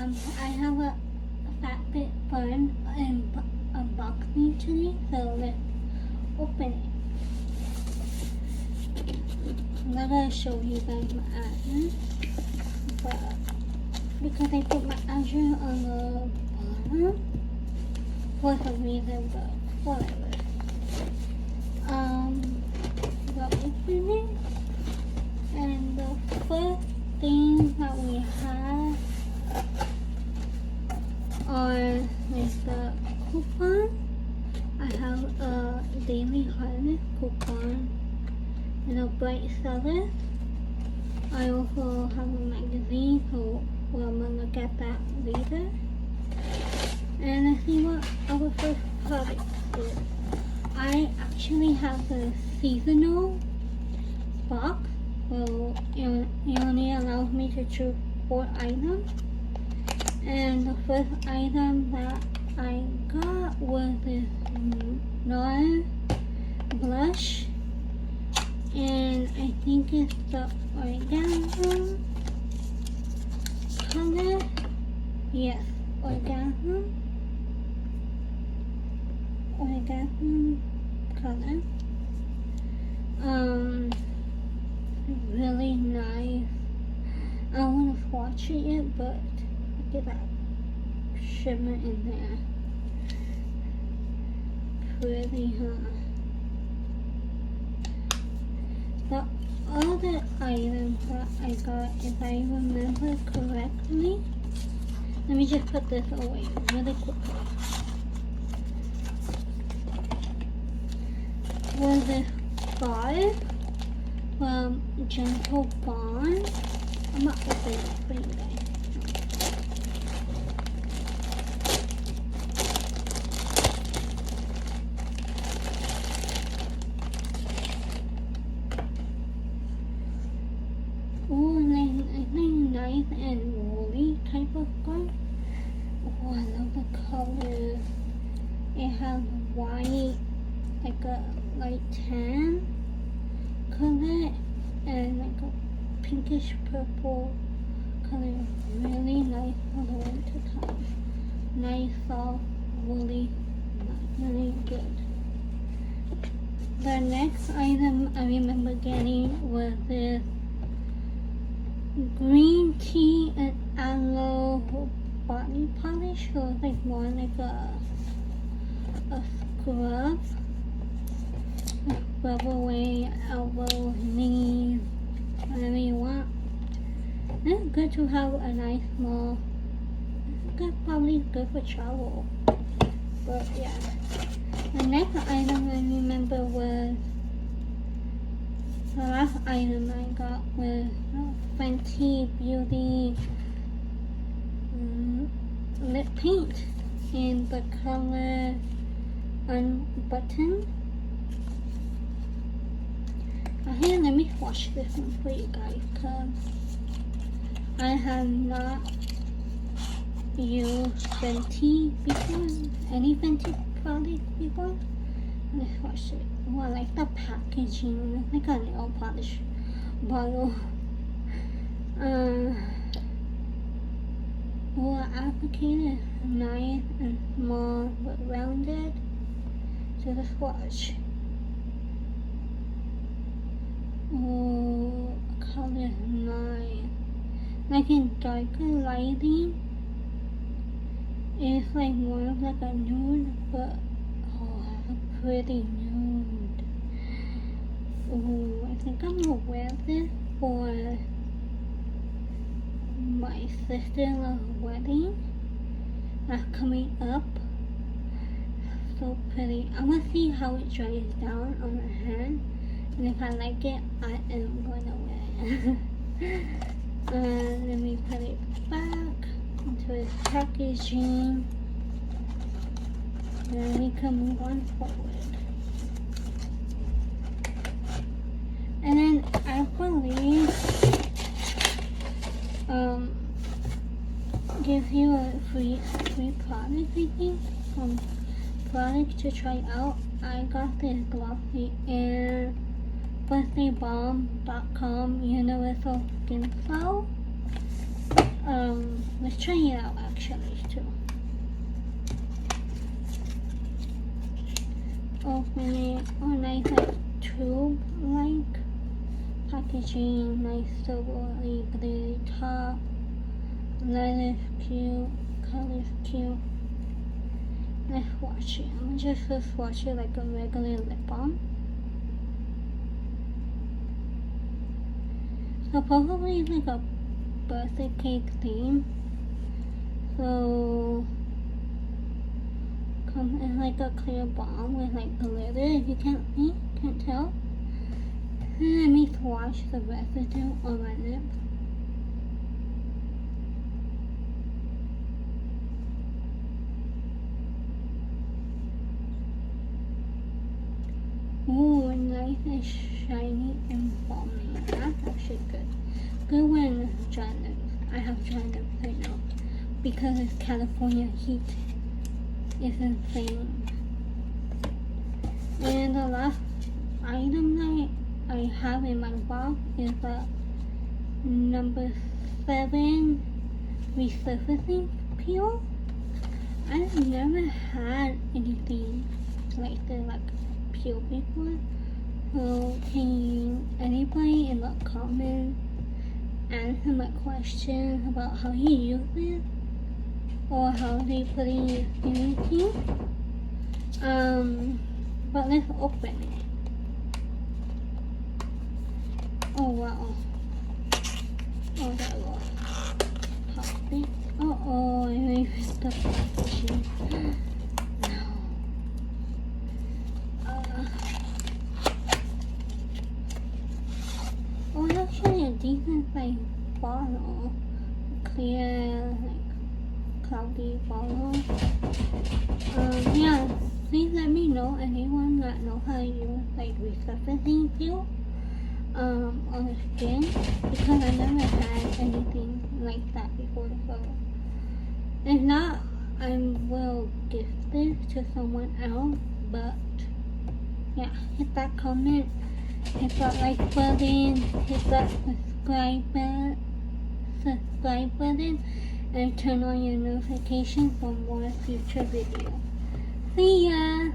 I have a FabFitFun unboxing today, so let's open it. I'm not gonna show you guys my address, but because I put my address on the bottom for some reason, but whatever. We'll open it, and the first thing that we have are like the coupon. I have a daily harvest coupon and a bright seller. I also have a magazine, so I'm gonna look at that later. And let's see what our first product is. I actually have a seasonal box, so it only allows me to choose 4 items. And the first item that I got was this NARS blush, and I think it's the orgasm color. Yes, orgasm color. Really nice. I don't want to swatch it yet, but look at that shimmer in there. Pretty, huh? The other item that I got, if I remember correctly, let me just put this away really quickly. Was this scarf from Gentle Bond. I'm not opening it for you guys. Oh, nice and woolly type of scarf. Oh, I love the color. It has white, like a light tan color, and like a pinkish purple color. Really nice for the winter time. Nice, soft, woolly, really good. The next item I remember getting was this green tea and aloe body polish. So it's like more like a scrub. Rub away elbows, knees, whatever you want. And it's good to have a nice small. Probably good for travel. But yeah. The next item I remember was the last item I got was Fenty Beauty lip paint in the color Unbutton. Here, let me swatch this one for you guys, because I have not used Fenty before, any Fenty product before. Let me swatch it. Oh, I like the packaging. It's like a nail polish bottle. Applicator, nice and small but rounded. So the swatch. Oh, color nice. Like in darker lighting, it's like more of like a nude, but a pretty nude. Oh, I think I'm gonna wear this for my sister-in-law's wedding that's coming up. So pretty. I'm gonna see how it dries down on my hand. And if I like it, I am going to wear it. Let me put it back into its packaging. Then we can move on forward. And then I believe gives you a free product, I think. Product to try out. I got this glossy air birthdaybalm.com universal skin flow let's try it out actually too. Open it. Oh, nice like tube like packaging, nice silvery glittery top. Leather's cute, color's cute. Let's watch it. I'm just watch it like a regular lip balm. So probably like a birthday cake theme. So come in like a clear balm with like glitter. If you can't tell. And let me swatch the residue on my lips. Ooh, nice and shiny and balmy. That's actually good. Good when dry lips. I have dry lips right now because it's California heat. It's insane. And the last item that I have in my box is the number 7 resurfacing peel. I've never had anything like this, like peel before. So can anybody in the comments answer my question about how you use it or how they put in your skin routine? But let's open it. Oh wow. Oh, that was popping. Oh, I missed the packaging. No. Oh, it's actually a decent like bottle. Clear, like cloudy bottle. Yeah. Please let me know anyone that knows how to use like resurfacing peel on the skin, because I never had anything like that before. So if not, I will give this to someone else. But yeah, hit that comment, hit that like button, hit that subscribe button, and turn on your notifications for more future videos. See ya!